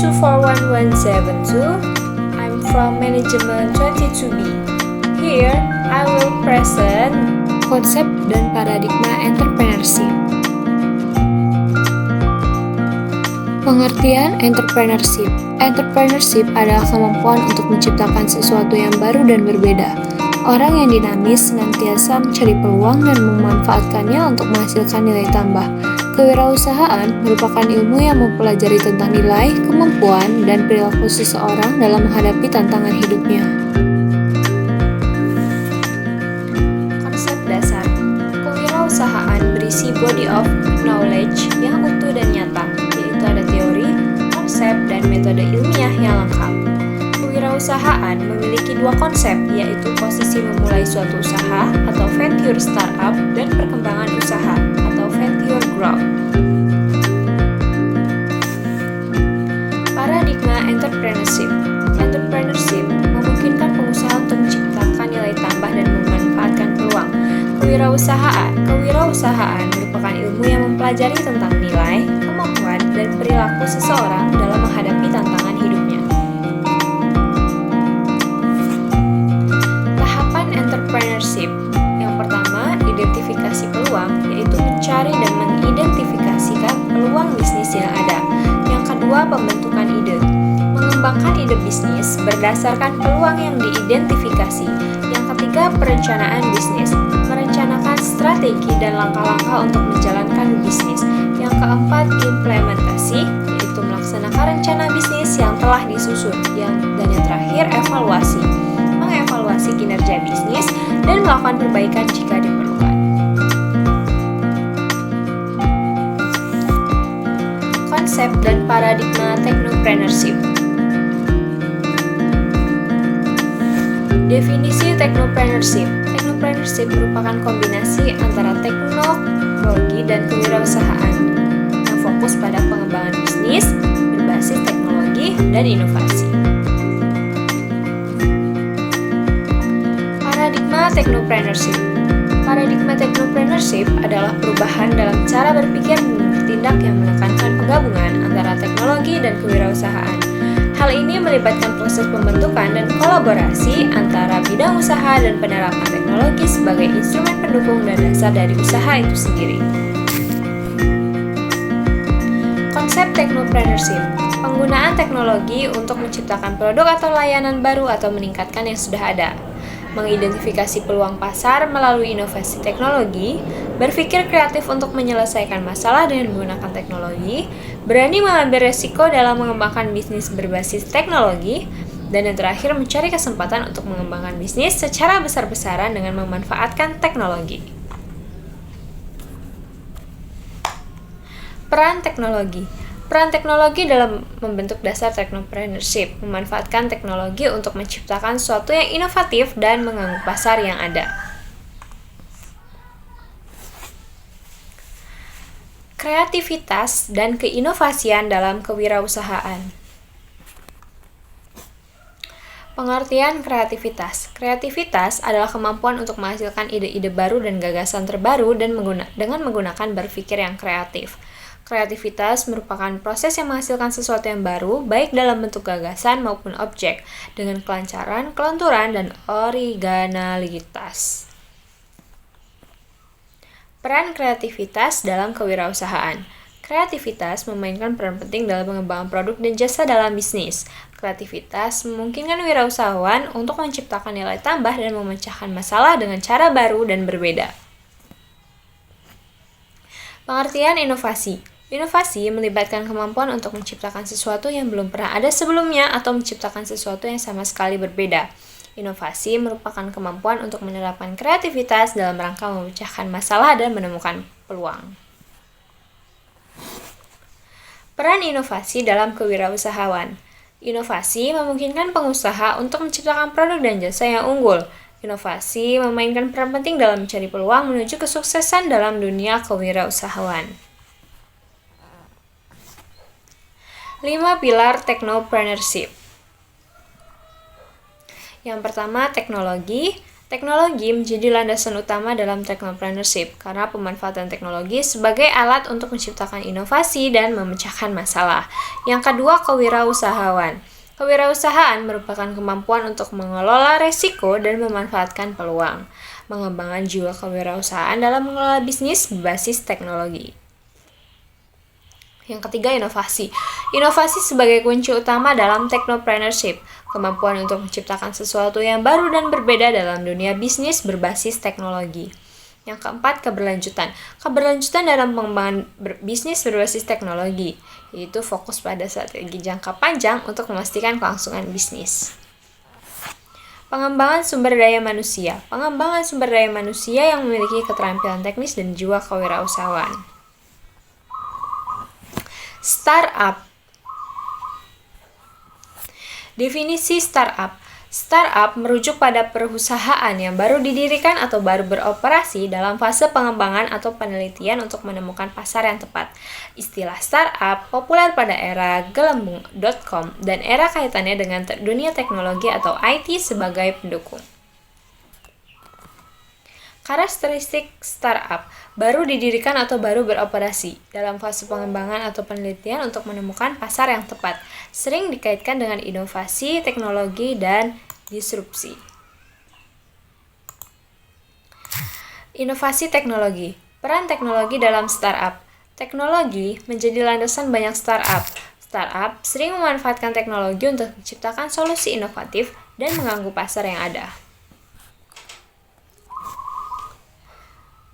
24172. I'm from Management 22B. Here, I will present konsep dan paradigma entrepreneurship. Pengertian entrepreneurship. Entrepreneurship adalah kemampuan untuk menciptakan sesuatu yang baru dan berbeda. Orang yang dinamis senantiasa mencari peluang dan memanfaatkannya untuk menghasilkan nilai tambah. Kewirausahaan merupakan ilmu yang mempelajari tentang nilai, kemampuan, dan perilaku seseorang dalam menghadapi tantangan hidupnya. Konsep dasar. Kewirausahaan berisi body of knowledge yang utuh dan nyata, yaitu ada teori, konsep, dan metode ilmiah yang lengkap. Kewirausahaan memiliki dua konsep, yaitu posisi memulai suatu usaha atau venture startup dan perkembangan usaha atau venture growth. Paradigma entrepreneurship. Entrepreneurship memungkinkan pengusaha untuk menciptakan nilai tambah dan memanfaatkan peluang. Kewirausahaan merupakan ilmu yang mempelajari tentang nilai, kemampuan, dan perilaku seseorang dalam menghadapi tantangan hidupnya. Entrepreneurship. Yang pertama, identifikasi peluang, yaitu mencari dan mengidentifikasikan peluang bisnis yang ada. Yang kedua, pembentukan ide. Mengembangkan ide bisnis berdasarkan peluang yang diidentifikasi. Yang ketiga, perencanaan bisnis. Merencanakan strategi dan langkah-langkah untuk menjalankan bisnis. Yang keempat, implementasi, yaitu melaksanakan rencana bisnis yang telah disusun. Dan yang terakhir, evaluasi. Mengevaluasi kinerja bisnis dan melakukan perbaikan jika diperlukan. Konsep dan paradigma technopreneurship. Definisi technopreneurship. Technopreneurship merupakan kombinasi antara teknologi dan kewirausahaan yang fokus pada pengembangan bisnis berbasis teknologi dan inovasi. Paradigma technopreneurship. Paradigma technopreneurship adalah perubahan dalam cara berpikir dan bertindak yang menekankan penggabungan antara teknologi dan kewirausahaan. Hal ini melibatkan proses pembentukan dan kolaborasi antara bidang usaha dan penerapan teknologi sebagai instrumen pendukung dan dasar dari usaha itu sendiri. Konsep technopreneurship. Penggunaan teknologi untuk menciptakan produk atau layanan baru atau meningkatkan yang sudah ada. Mengidentifikasi peluang pasar melalui inovasi teknologi, berpikir kreatif untuk menyelesaikan masalah dengan menggunakan teknologi, berani mengambil resiko dalam mengembangkan bisnis berbasis teknologi, dan yang terakhir mencari kesempatan untuk mengembangkan bisnis secara besar-besaran dengan memanfaatkan teknologi. Peran teknologi. Peran teknologi dalam membentuk dasar technopreneurship, memanfaatkan teknologi untuk menciptakan sesuatu yang inovatif dan mengganggu pasar yang ada. Kreativitas dan keinovasian dalam kewirausahaan. Pengertian kreativitas. Kreativitas adalah kemampuan untuk menghasilkan ide-ide baru dan gagasan terbaru dengan menggunakan berpikir yang kreatif. Kreativitas merupakan proses yang menghasilkan sesuatu yang baru, baik dalam bentuk gagasan maupun objek, dengan kelancaran, kelenturan, dan originalitas. Peran kreativitas dalam kewirausahaan. Kreativitas memainkan peran penting dalam pengembangan produk dan jasa dalam bisnis. Kreativitas memungkinkan wirausahawan untuk menciptakan nilai tambah dan memecahkan masalah dengan cara baru dan berbeda. Pengertian inovasi. Inovasi melibatkan kemampuan untuk menciptakan sesuatu yang belum pernah ada sebelumnya atau menciptakan sesuatu yang sama sekali berbeda. Inovasi merupakan kemampuan untuk menerapkan kreativitas dalam rangka memecahkan masalah dan menemukan peluang. Peran inovasi dalam kewirausahaan. Inovasi memungkinkan pengusaha untuk menciptakan produk dan jasa yang unggul. Inovasi memainkan peran penting dalam mencari peluang menuju kesuksesan dalam dunia kewirausahaan. 5 pilar technopreneurship. Yang pertama, teknologi. Teknologi menjadi landasan utama dalam technopreneurship karena pemanfaatan teknologi sebagai alat untuk menciptakan inovasi dan memecahkan masalah. Yang kedua, kewirausahaan. Kewirausahaan merupakan kemampuan untuk mengelola resiko dan memanfaatkan peluang. Mengembangkan jiwa kewirausahaan dalam mengelola bisnis berbasis teknologi. Yang ketiga, inovasi. Inovasi sebagai kunci utama dalam technopreneurship, kemampuan untuk menciptakan sesuatu yang baru dan berbeda dalam dunia bisnis berbasis teknologi. Yang keempat, keberlanjutan. Keberlanjutan dalam pengembangan bisnis berbasis teknologi, yaitu fokus pada strategi jangka panjang untuk memastikan kelangsungan bisnis. Pengembangan sumber daya manusia. Pengembangan sumber daya manusia yang memiliki keterampilan teknis dan jiwa kewirausahaan. Startup. Definisi startup. Startup merujuk pada perusahaan yang baru didirikan atau baru beroperasi dalam fase pengembangan atau penelitian untuk menemukan pasar yang tepat. Istilah startup populer pada era gelembung.com dan era kaitannya dengan dunia teknologi atau IT sebagai pendukung. Karakteristik startup, baru didirikan atau baru beroperasi, dalam fase pengembangan atau penelitian untuk menemukan pasar yang tepat, sering dikaitkan dengan inovasi, teknologi, dan disrupsi. Inovasi teknologi, peran teknologi dalam startup. Teknologi menjadi landasan banyak startup. Startup sering memanfaatkan teknologi untuk menciptakan solusi inovatif dan mengganggu pasar yang ada.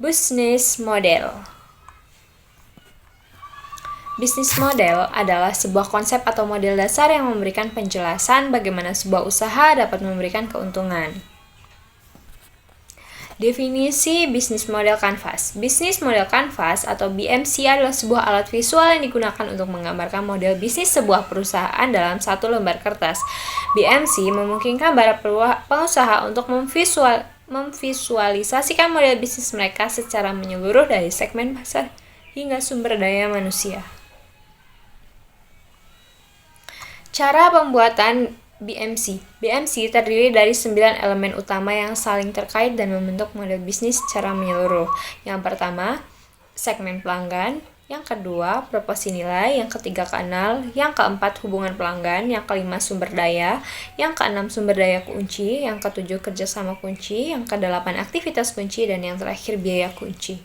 Business model. Bisnis model adalah sebuah konsep atau model dasar yang memberikan penjelasan bagaimana sebuah usaha dapat memberikan keuntungan. Definisi bisnis model kanvas. Bisnis model kanvas atau BMC adalah sebuah alat visual yang digunakan untuk menggambarkan model bisnis sebuah perusahaan dalam satu lembar kertas. BMC memungkinkan para pengusaha untuk memvisualisasikan model bisnis mereka secara menyeluruh dari segmen pasar hingga sumber daya manusia. Cara pembuatan BMC. BMC terdiri dari 9 elemen utama yang saling terkait dan membentuk model bisnis secara menyeluruh. Yang pertama, segmen pelanggan. Yang kedua, proporsi nilai. Yang ketiga, kanal. Yang keempat, hubungan pelanggan. Yang kelima, sumber daya. Yang keenam, sumber daya kunci. Yang ketujuh, kerjasama kunci. Yang kedelapan, aktivitas kunci. Dan yang terakhir, biaya kunci.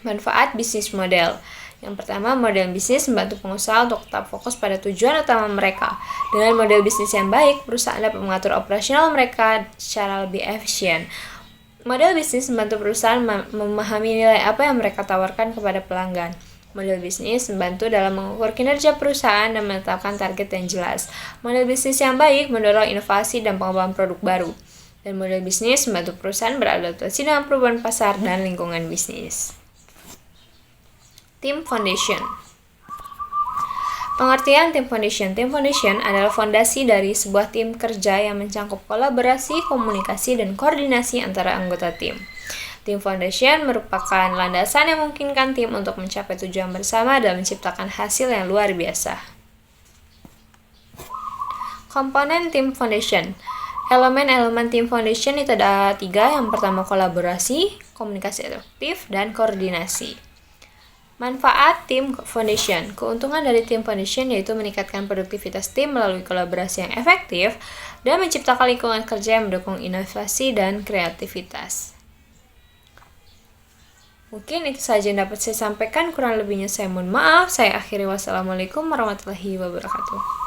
Manfaat bisnis model. Yang pertama, model bisnis membantu pengusaha untuk tetap fokus pada tujuan utama mereka. Dengan model bisnis yang baik, perusahaan dapat mengatur operasional mereka secara lebih efisien. Model bisnis membantu perusahaan memahami nilai apa yang mereka tawarkan kepada pelanggan. Model bisnis membantu dalam mengukur kinerja perusahaan dan menetapkan target yang jelas. Model bisnis yang baik mendorong inovasi dan pengembangan produk baru. Dan model bisnis membantu perusahaan beradaptasi dengan perubahan pasar dan lingkungan bisnis. Team Foundation. Pengertian Team Foundation. Team Foundation adalah fondasi dari sebuah tim kerja yang mencakup kolaborasi, komunikasi, dan koordinasi antara anggota tim. Team Foundation merupakan landasan yang memungkinkan tim untuk mencapai tujuan bersama dan menciptakan hasil yang luar biasa. Komponen Team Foundation. Elemen-elemen Team Foundation itu ada 3. Yang pertama, kolaborasi, komunikasi efektif, dan koordinasi. Manfaat Team Foundation. Keuntungan dari Team Foundation yaitu meningkatkan produktivitas tim melalui kolaborasi yang efektif dan menciptakan lingkungan kerja yang mendukung inovasi dan kreativitas. Mungkin itu saja yang dapat saya sampaikan, kurang lebihnya saya mohon maaf. Saya akhiri, wassalamualaikum warahmatullahi wabarakatuh.